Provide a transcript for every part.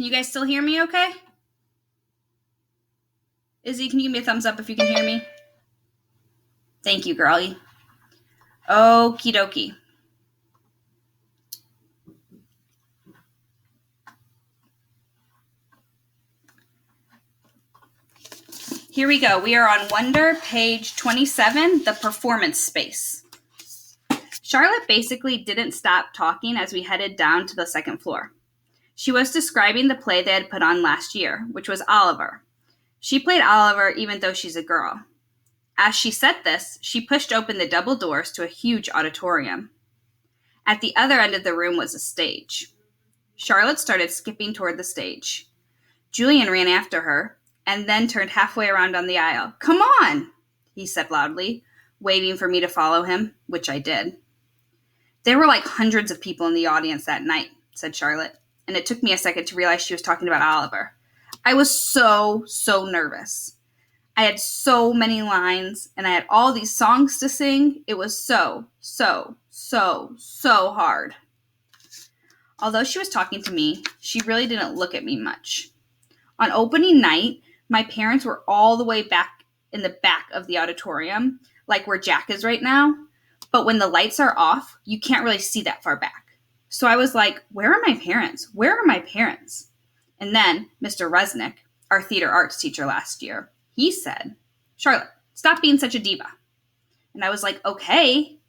Can you guys still hear me okay? Izzy, can you give me a thumbs up if you can hear me? Thank you, girlie. Okie dokie. Here we go. We are on Wonder, page 27, the performance space. Charlotte basically didn't stop talking as we headed down to the second floor. She was describing the play they had put on last year, which was Oliver. She played Oliver even though she's a girl. As she said this, she pushed open the double doors to a huge auditorium. At the other end of the room was a stage. Charlotte started skipping toward the stage. Julian ran after her and then turned halfway around on the aisle. "Come on," he said loudly, waving for me to follow him, which I did. "There were like hundreds of people in the audience that night," said Charlotte, and it took me a second to realize she was talking about Oliver. I was so nervous. I had so many lines, and I had all these songs to sing. It was so hard. Although she was talking to me, she really didn't look at me much. On opening night, my parents were all the way back in the back of the auditorium, like where Jack is right now. But when the lights are off, you can't really see that far back. So I was like, where are my parents? Where are my parents? And then Mr. Resnick, our theater arts teacher last year, he said, "Charlotte, stop being such a diva." And I was like, okay.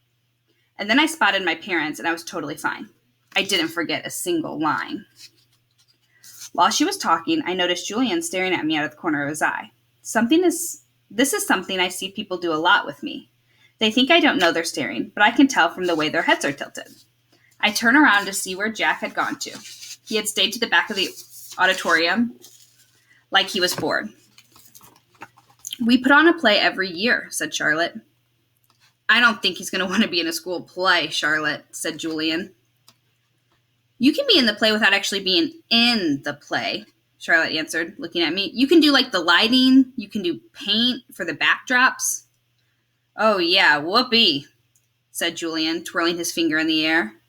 And then I spotted my parents and I was totally fine. I didn't forget a single line. While she was talking, I noticed Julian staring at me out of the corner of his eye. This is something I see people do a lot with me. They think I don't know they're staring, but I can tell from the way their heads are tilted. I turn around to see where Jack had gone to. He had stayed to the back of the auditorium like he was bored. "We put on a play every year," said Charlotte. "I don't think he's going to want to be in a school play, Charlotte," said Julian. "You can be in the play without actually being in the play," Charlotte answered, looking at me. "You can do like the lighting. You can do paint for the backdrops." "Oh yeah, whoopee," said Julian, twirling his finger in the air.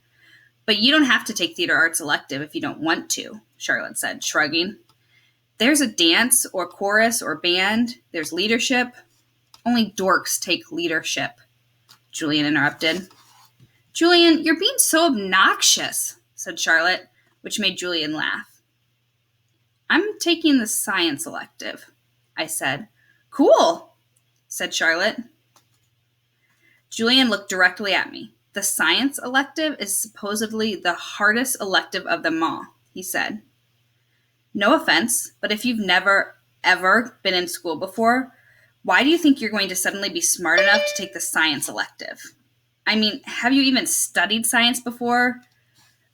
"But you don't have to take theater arts elective if you don't want to," Charlotte said, shrugging. "There's a dance or chorus or band. There's leadership." "Only dorks take leadership," Julian interrupted. "Julian, you're being so obnoxious," said Charlotte, which made Julian laugh. "I'm taking the science elective," I said. "Cool," said Charlotte. Julian looked directly at me. "The science elective is supposedly the hardest elective of them all," he said. "No offense, but if you've never, ever been in school before, why do you think you're going to suddenly be smart enough to take the science elective? I mean, have you even studied science before?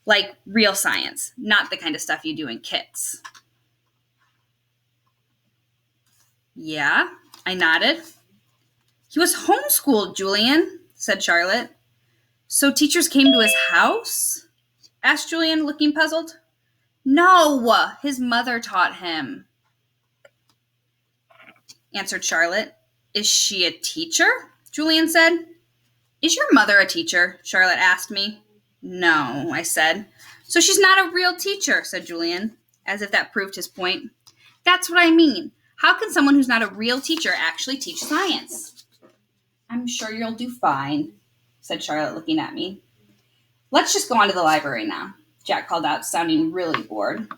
Like real science, not the kind of stuff you do in kits." "Yeah," I nodded. "He was homeschooled, Julian," said Charlotte. "So teachers came to his house?" asked Julian, looking puzzled. "No, his mother taught him," answered Charlotte. "Is she a teacher?" Julian said. "Is your mother a teacher?" Charlotte asked me. "No," I said. "So she's not a real teacher," said Julian, as if that proved his point. "That's what I mean. How can someone who's not a real teacher actually teach science?" "I'm sure you'll do fine," said Charlotte, looking at me. "Let's just go on to the library now," Jack called out, sounding really bored.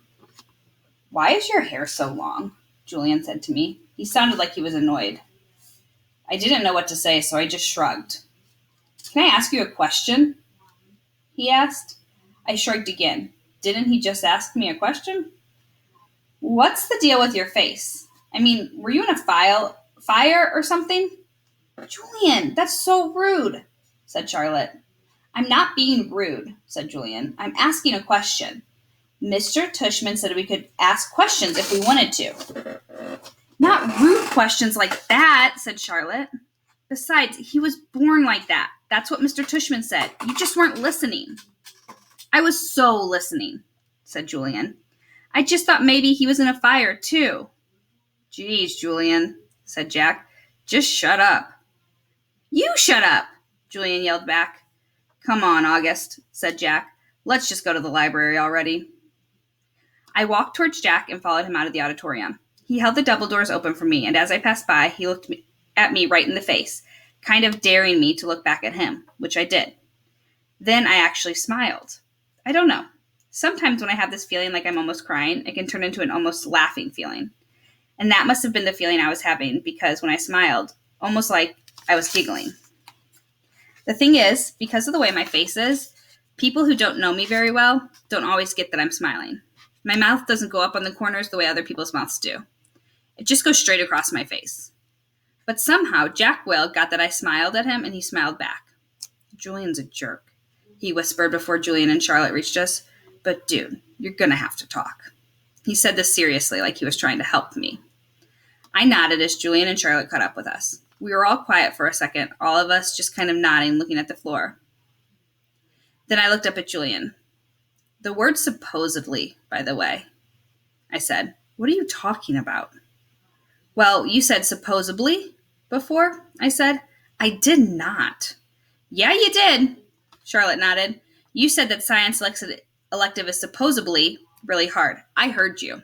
"Why is your hair so long?" Julian said to me. He sounded like he was annoyed. I didn't know what to say, so I just shrugged. "Can I ask you a question?" he asked. I shrugged again. Didn't he just ask me a question? "What's the deal with your face? I mean, were you in a fire or something?" "Julian, that's so rude," said Charlotte. "I'm not being rude," said Julian. "I'm asking a question. Mr. Tushman said we could ask questions if we wanted to." "Not rude questions like that," said Charlotte. "Besides, he was born like that. That's what Mr. Tushman said. You just weren't listening." "I was so listening," said Julian. "I just thought maybe he was in a fire, too." "Geez, Julian," said Jack. "Just shut up." "You shut up," Julian yelled back. "Come on, August," said Jack. "Let's just go to the library already." I walked towards Jack and followed him out of the auditorium. He held the double doors open for me, and as I passed by, he looked at me right in the face, kind of daring me to look back at him, which I did. Then I actually smiled. I don't know. Sometimes when I have this feeling like I'm almost crying, it can turn into an almost laughing feeling. And that must have been the feeling I was having because when I smiled, almost like I was giggling. The thing is, because of the way my face is, people who don't know me very well don't always get that I'm smiling. My mouth doesn't go up on the corners the way other people's mouths do. It just goes straight across my face. But somehow Jack Will got that I smiled at him and he smiled back. Julian's a jerk, he whispered before Julian and Charlotte reached us. But dude, you're gonna have to talk. He said this seriously, like he was trying to help me. I nodded as Julian and Charlotte caught up with us. We were all quiet for a second, all of us just kind of nodding, looking at the floor. Then I looked up at Julian. The word supposedly, by the way, I said. What are you talking about? Well, you said supposedly before, I said. I did not. Yeah, you did, Charlotte nodded. You said that science elective is supposedly really hard. I heard you.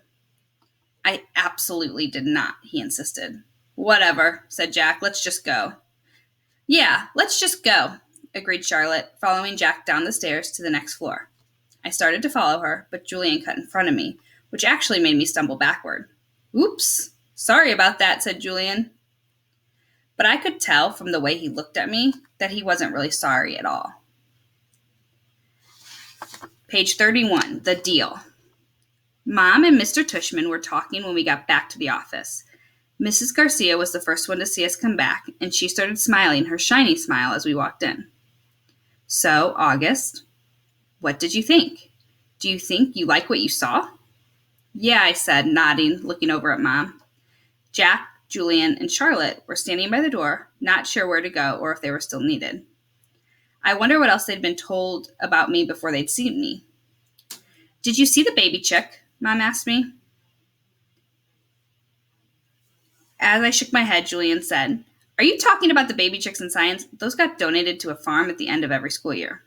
I absolutely did not, he insisted. Whatever, said Jack. Let's just go. Yeah, let's just go, agreed Charlotte, following Jack down the stairs to the next floor. I started to follow her, but Julian cut in front of me, which actually made me stumble backward. Oops, sorry about that, said Julian. But I could tell from the way he looked at me that he wasn't really sorry at all. Page 31, the deal. Mom and Mr. Tushman were talking when we got back to the office. Mrs. Garcia was the first one to see us come back, and she started smiling her shiny smile as we walked in. So, August, what did you think? Do you think you like what you saw? Yeah, I said, nodding, looking over at Mom. Jack, Julian, and Charlotte were standing by the door, not sure where to go or if they were still needed. I wonder what else they'd been told about me before they'd seen me. Did you see the baby chick? Mom asked me. As I shook my head, Julian said, Are you talking about the baby chicks in science? Those got donated to a farm at the end of every school year.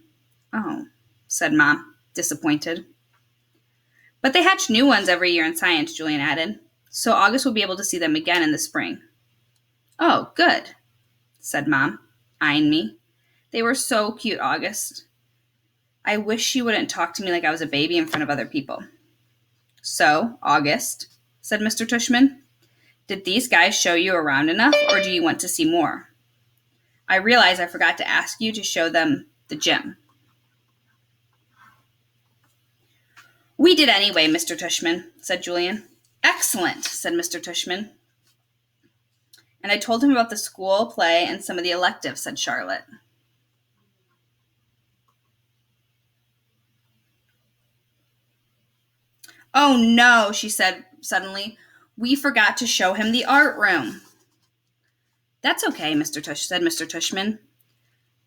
Oh, said Mom, disappointed. But they hatch new ones every year in science, Julian added. So August will be able to see them again in the spring. Oh, good, said Mom, eyeing me. They were so cute, August. I wish she wouldn't talk to me like I was a baby in front of other people. So, August, said Mr. Tushman, did these guys show you around enough, or do you want to see more? I realize I forgot to ask you to show them the gym. We did anyway, Mr. Tushman, said Julian. Excellent, said Mr. Tushman. And I told him about the school play and some of the electives, said Charlotte. Oh no, she said suddenly. We forgot to show him the art room. That's okay, said Mr. Tushman.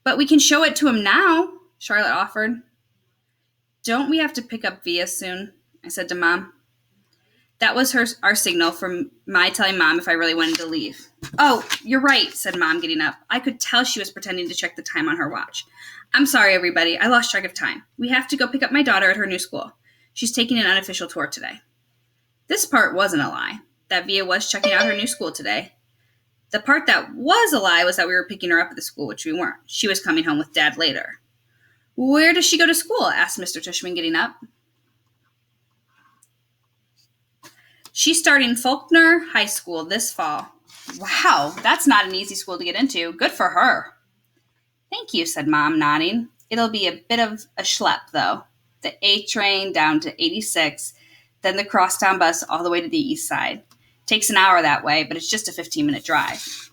But we can show it to him now, Charlotte offered. Don't we have to pick up Via soon? I said to Mom. That was our signal for my telling Mom if I really wanted to leave. Oh, you're right, said Mom, getting up. I could tell she was pretending to check the time on her watch. I'm sorry, everybody. I lost track of time. We have to go pick up my daughter at her new school. She's taking an unofficial tour today. This part wasn't a lie, that Via was checking out her new school today. The part that was a lie was that we were picking her up at the school, which we weren't. She was coming home with Dad later. Where does she go to school? Asked Mr. Tushman, getting up. She's starting Faulkner High School this fall. Wow, that's not an easy school to get into. Good for her. Thank you, said Mom, nodding. It'll be a bit of a schlep, though. The A train down to 86, then the crosstown bus all the way to the east side. Takes an hour that way, but it's just a 15-minute drive.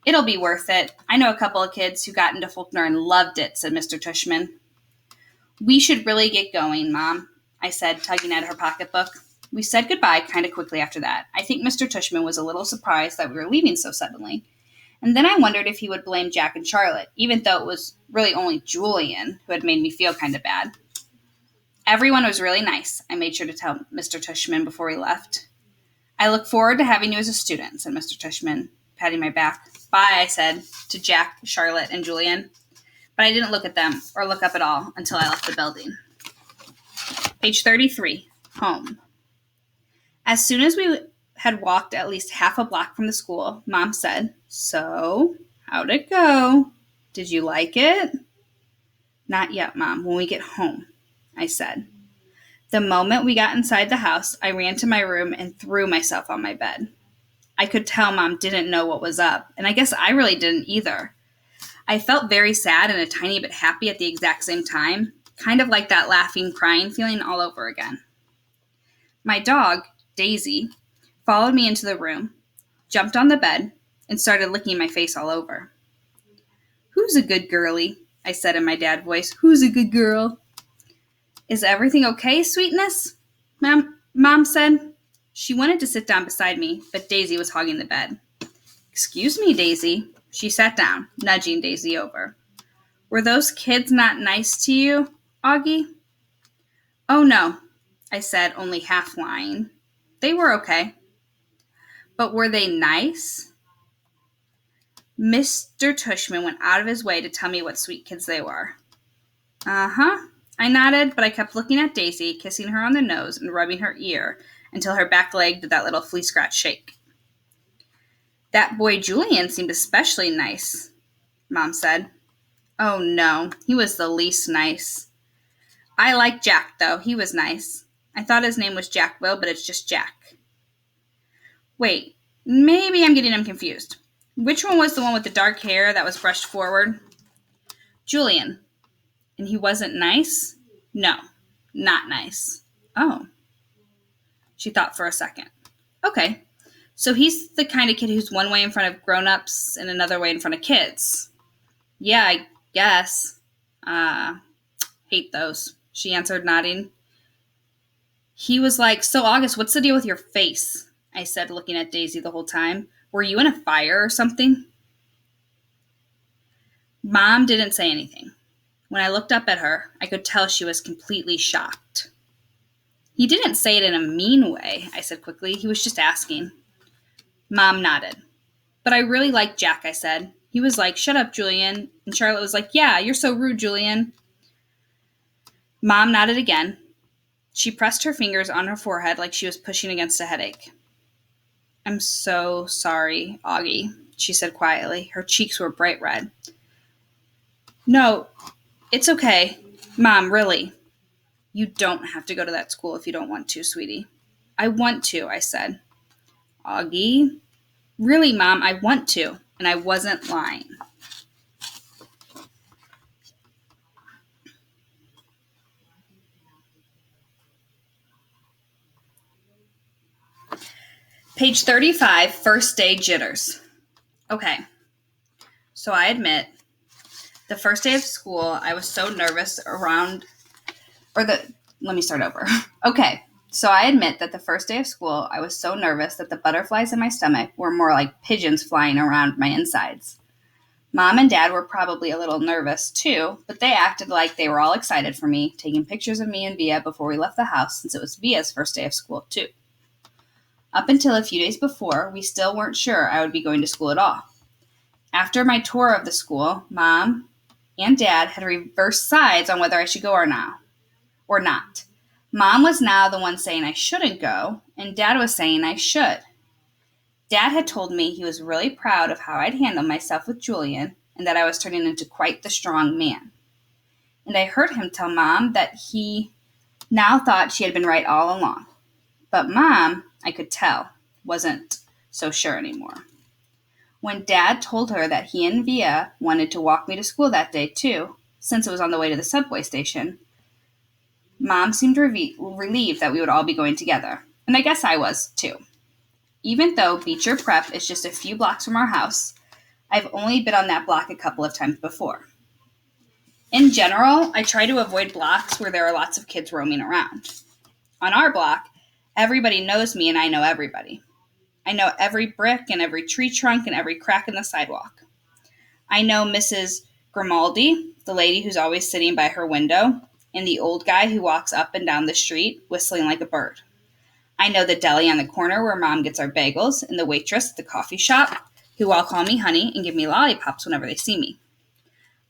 It'll be worth it. I know a couple of kids who got into Faulkner and loved it, said Mr. Tushman. We should really get going, Mom, I said, tugging at her pocketbook. We said goodbye kind of quickly after that. I think Mr. Tushman was a little surprised that we were leaving so suddenly. And then I wondered if he would blame Jack and Charlotte, even though it was really only Julian who had made me feel kind of bad. Everyone was really nice, I made sure to tell Mr. Tushman before we left. I look forward to having you as a student, said Mr. Tushman, patting my back. Bye, I said to Jack, Charlotte, and Julian. But I didn't look at them or look up at all until I left the building. Page 33, home. As soon as we had walked at least half a block from the school, Mom said, "So, how'd it go? Did you like it?" "Not yet, Mom, when we get home," I said. The moment we got inside the house, I ran to my room and threw myself on my bed. I could tell Mom didn't know what was up, and I guess I really didn't either. I felt very sad and a tiny bit happy at the exact same time, kind of like that laughing, crying feeling all over again. My dog, Daisy, followed me into the room, jumped on the bed, and started licking my face all over. "Who's a good girlie?" I said in my dad voice. "Who's a good girl?" "Is everything okay, sweetness?" Mom said. She wanted to sit down beside me, but Daisy was hogging the bed. "Excuse me, Daisy." She sat down, nudging Daisy over. "Were those kids not nice to you, Augie?" "Oh, no," I said, only half lying. "They were okay." "But were they nice?" Mr. Tushman went out of his way to tell me what sweet kids they were. "Uh-huh," I nodded, but I kept looking at Daisy, kissing her on the nose and rubbing her ear until her back leg did that little flea scratch shake. "That boy Julian seemed especially nice," Mom said. "Oh, no, he was the least nice." "I like Jack, though. He was nice. I thought his name was Jack Will, but it's just Jack." "Wait, maybe I'm getting him confused. Which one was the one with the dark hair that was brushed forward?" "Julian. And he wasn't nice?" "No, not nice." "Oh." She thought for a second. "Okay, so he's the kind of kid who's one way in front of grown-ups and another way in front of kids." "Yeah, I guess. Hate those," she answered, nodding. "He was like, 'So, August, what's the deal with your face?' I said, looking at Daisy the whole time. "Were you in a fire or something?" Mom didn't say anything. When I looked up at her, I could tell she was completely shocked. "He didn't say it in a mean way," I said quickly. "He was just asking." Mom nodded. "But I really liked Jack," I said. "He was like, 'Shut up, Julian.' And Charlotte was like, 'Yeah, you're so rude, Julian.'" Mom nodded again. She pressed her fingers on her forehead like she was pushing against a headache. "I'm so sorry, Augie," she said quietly. Her cheeks were bright red. "No, it's okay. Mom, really. You don't have to go to that school if you don't want to, sweetie." "I want to," I said. "Augie?" "Really, Mom, I want to." And I wasn't lying. Page 35, first day jitters. Okay, so I admit, the first day of school, I was so nervous let me start over. Okay, so I admit that the first day of school, I was so nervous that the butterflies in my stomach were more like pigeons flying around my insides. Mom and Dad were probably a little nervous too, but they acted like they were all excited for me, taking pictures of me and Via before we left the house since it was Via's first day of school too. Up until a few days before, we still weren't sure I would be going to school at all. After my tour of the school, Mom and Dad had reversed sides on whether I should go or not. Mom was now the one saying I shouldn't go, and Dad was saying I should. Dad had told me he was really proud of how I'd handled myself with Julian, and that I was turning into quite the strong man. And I heard him tell Mom that he now thought she had been right all along. But Mom, I could tell, wasn't so sure anymore. When Dad told her that he and Via wanted to walk me to school that day too, since it was on the way to the subway station, Mom seemed relieved that we would all be going together, and I guess I was too. Even though Beecher Prep is just a few blocks from our house, I've only been on that block a couple of times before. In general, I try to avoid blocks where there are lots of kids roaming around. On our block, everybody knows me and I know everybody. I know every brick and every tree trunk and every crack in the sidewalk. I know Mrs. Grimaldi, the lady who's always sitting by her window, and the old guy who walks up and down the street whistling like a bird. I know the deli on the corner where Mom gets our bagels and the waitress at the coffee shop, who all call me honey and give me lollipops whenever they see me.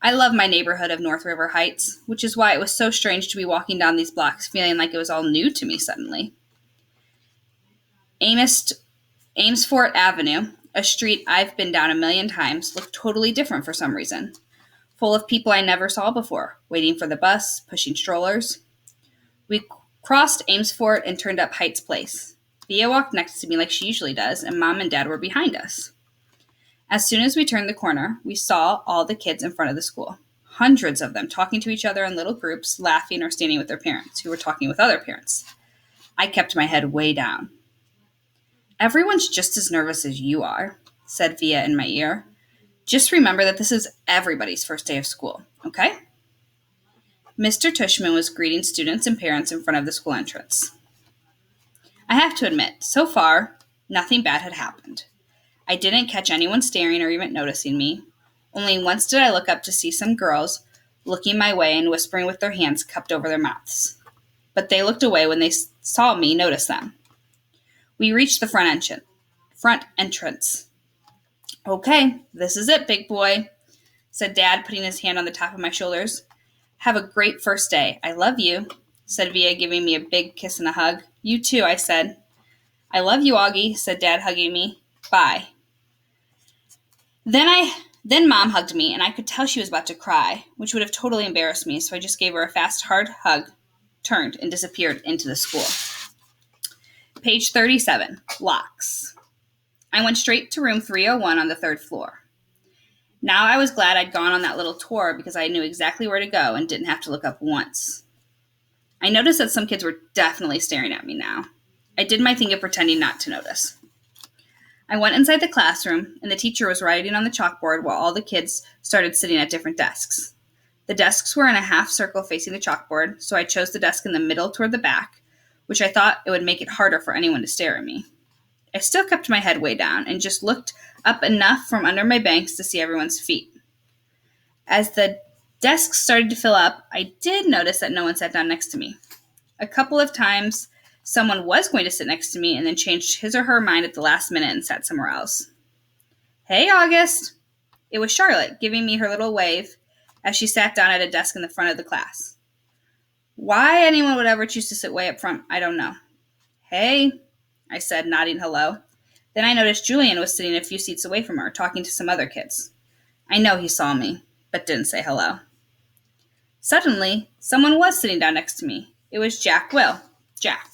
I love my neighborhood of North River Heights, which is why it was so strange to be walking down these blocks feeling like it was all new to me suddenly. Amesfort Avenue, a street I've been down a million times, looked totally different for some reason. Full of people I never saw before, waiting for the bus, pushing strollers. We crossed Amesfort and turned up Heights Place. Via walked next to me like she usually does, and Mom and Dad were behind us. As soon as we turned the corner, we saw all the kids in front of the school. Hundreds of them talking to each other in little groups, laughing or standing with their parents, who were talking with other parents. I kept my head way down. Everyone's just as nervous as you are, said Via in my ear. Just remember that this is everybody's first day of school, okay? Mr. Tushman was greeting students and parents in front of the school entrance. I have to admit, so far, nothing bad had happened. I didn't catch anyone staring or even noticing me. Only once did I look up to see some girls looking my way and whispering with their hands cupped over their mouths. But they looked away when they saw me notice them. We reached the front entrance. Okay, this is it, big boy, said Dad, putting his hand on the top of my shoulders. Have a great first day. I love you, said Via, giving me a big kiss and a hug. You too, I said. I love you, Augie, said Dad, hugging me. Bye. Then Mom hugged me, and I could tell she was about to cry, which would have totally embarrassed me, so I just gave her a fast, hard hug, turned, and disappeared into the school. Page 37, locks. I went straight to room 301 on the 3rd floor. Now I was glad I'd gone on that little tour because I knew exactly where to go and didn't have to look up once. I noticed that some kids were definitely staring at me now. I did my thing of pretending not to notice. I went inside the classroom, and the teacher was writing on the chalkboard while all the kids started sitting at different desks. The desks were in a half circle facing the chalkboard, so I chose the desk in the middle toward the back, which I thought it would make it harder for anyone to stare at me. I still kept my head way down and just looked up enough from under my banks to see everyone's feet. As the desks started to fill up, I did notice that no one sat down next to me. A couple of times, someone was going to sit next to me and then changed his or her mind at the last minute and sat somewhere else. Hey, August! It was Charlotte, giving me her little wave as she sat down at a desk in the front of the class. Why anyone would ever choose to sit way up front, I don't know. Hey, I said, nodding hello. Then I noticed Julian was sitting a few seats away from her, talking to some other kids. I know he saw me, but didn't say hello. Suddenly, someone was sitting down next to me. It was Jack Will. Jack.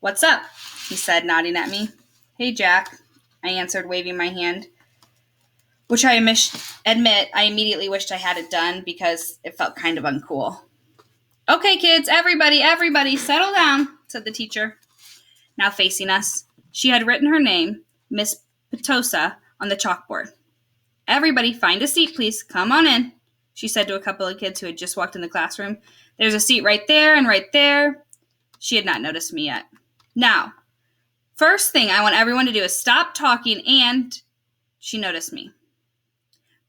What's up? He said, nodding at me. Hey, Jack, I answered, waving my hand, which I admit I immediately wished I hadn't done because it felt kind of uncool. Okay, kids, everybody, settle down, said the teacher. Now facing us, she had written her name, Miss Petosa, on the chalkboard. Everybody, find a seat, please. Come on in, she said to a couple of kids who had just walked in the classroom. There's a seat right there and right there. She had not noticed me yet. Now, first thing I want everyone to do is stop talking and... She noticed me.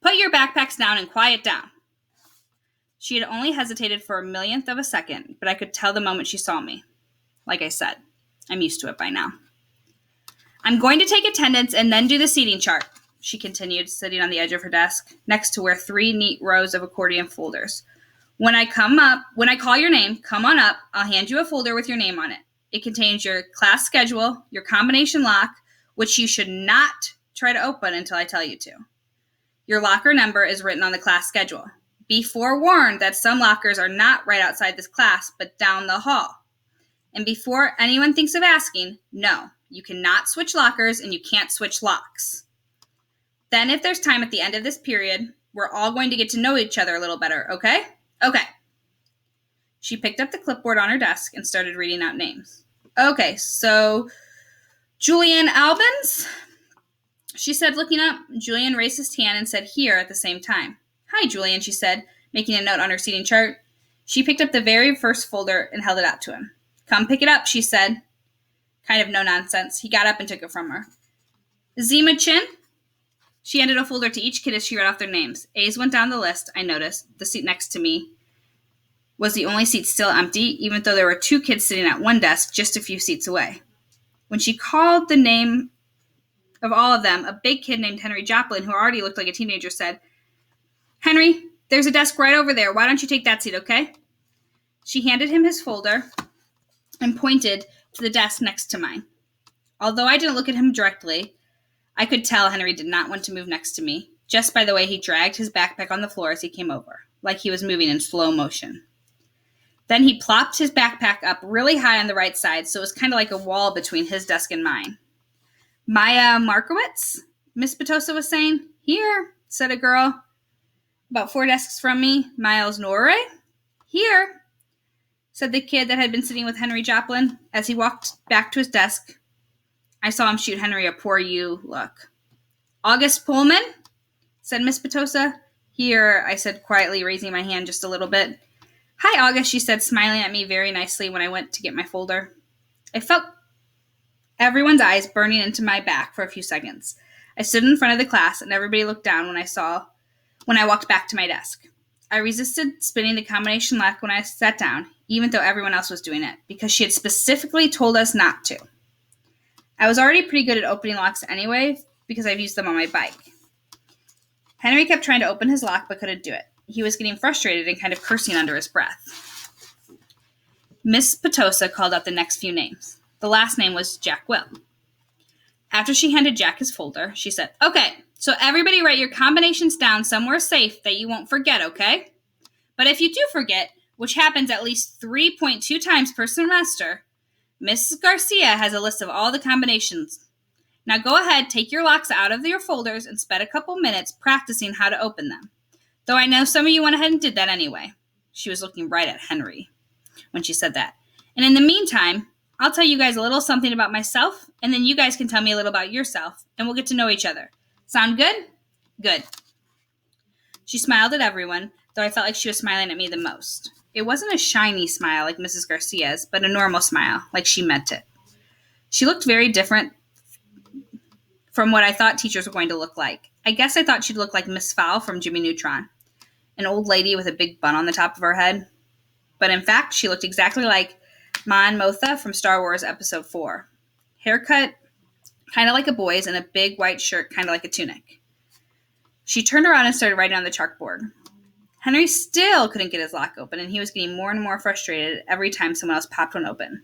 Put your backpacks down and quiet down. She had only hesitated for a millionth of a second, but I could tell the moment she saw me. Like I said, I'm used to it by now. I'm going to take attendance and then do the seating chart, she continued, sitting on the edge of her desk, next to where 3 neat rows of accordion folders. When I call your name, come on up. I'll hand you a folder with your name on it. It contains your class schedule, your combination lock, which you should not try to open until I tell you to. Your locker number is written on the class schedule. Be forewarned that some lockers are not right outside this class, but down the hall. And before anyone thinks of asking, no, you cannot switch lockers and you can't switch locks. Then if there's time at the end of this period, we're all going to get to know each other a little better, okay? Okay. She picked up the clipboard on her desk and started reading out names. Okay, so Julian Albans, she said, looking up. Julian raised his hand and said here at the same time. Hi, Julian, she said, making a note on her seating chart. She picked up the very first folder and held it out to him. Come pick it up, she said. Kind of no nonsense. He got up and took it from her. Zima Chin? She handed a folder to each kid as she read off their names. A's went down the list, I noticed. The seat next to me was the only seat still empty, even though there were 2 kids sitting at one desk just a few seats away. When she called the name of all of them, a big kid named Henry Joplin, who already looked like a teenager, said, Henry, there's a desk right over there. Why don't you take that seat, okay? She handed him his folder and pointed to the desk next to mine. Although I didn't look at him directly, I could tell Henry did not want to move next to me, just by the way he dragged his backpack on the floor as he came over, like he was moving in slow motion. Then he plopped his backpack up really high on the right side, so it was kind of like a wall between his desk and mine. Maya Markowitz, Miss Petosa was saying. Here, said a girl about 4 desks from me. Miles Norrie? Here, said the kid that had been sitting with Henry Joplin. As he walked back to his desk, I saw him shoot Henry a poor you look. August Pullman? Said Miss Petosa. Here, I said quietly, raising my hand just a little bit. Hi, August, she said, smiling at me very nicely when I went to get my folder. I felt everyone's eyes burning into my back for a few seconds. I stood in front of the class, and everybody looked down when I walked back to my desk. I resisted spinning the combination lock when I sat down, even though everyone else was doing it, because she had specifically told us not to. I was already pretty good at opening locks anyway, because I've used them on my bike. Henry kept trying to open his lock, but couldn't do it. He was getting frustrated and kind of cursing under his breath. Miss Petosa called out the next few names. The last name was Jack Will. After she handed Jack his folder, she said, Okay, so everybody write your combinations down somewhere safe that you won't forget, okay? But if you do forget, which happens at least 3.2 times per semester, Mrs. Garcia has a list of all the combinations. Now go ahead, take your locks out of your folders and spend a couple minutes practicing how to open them. Though I know some of you went ahead and did that anyway. She was looking right at Henry when she said that. And in the meantime, I'll tell you guys a little something about myself, and then you guys can tell me a little about yourself, and we'll get to know each other. Sound good? Good. She smiled at everyone, though I felt like she was smiling at me the most. It wasn't a shiny smile like Mrs. Garcia's, but a normal smile, like she meant it. She looked very different from what I thought teachers were going to look like. I guess I thought she'd look like Miss Fowl from Jimmy Neutron, an old lady with a big bun on the top of her head. But in fact, she looked exactly like Mon Mothma from Star Wars Episode 4. Haircut kind of like a boy's and a big white shirt kind of like a tunic. She turned around and started writing on the chalkboard. Henry still couldn't get his lock open, and he was getting more and more frustrated every time someone else popped one open.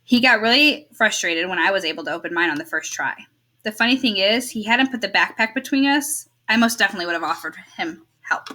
He got really frustrated when I was able to open mine on the first try. The funny thing is, he hadn't put the backpack between us. I most definitely would have offered him help.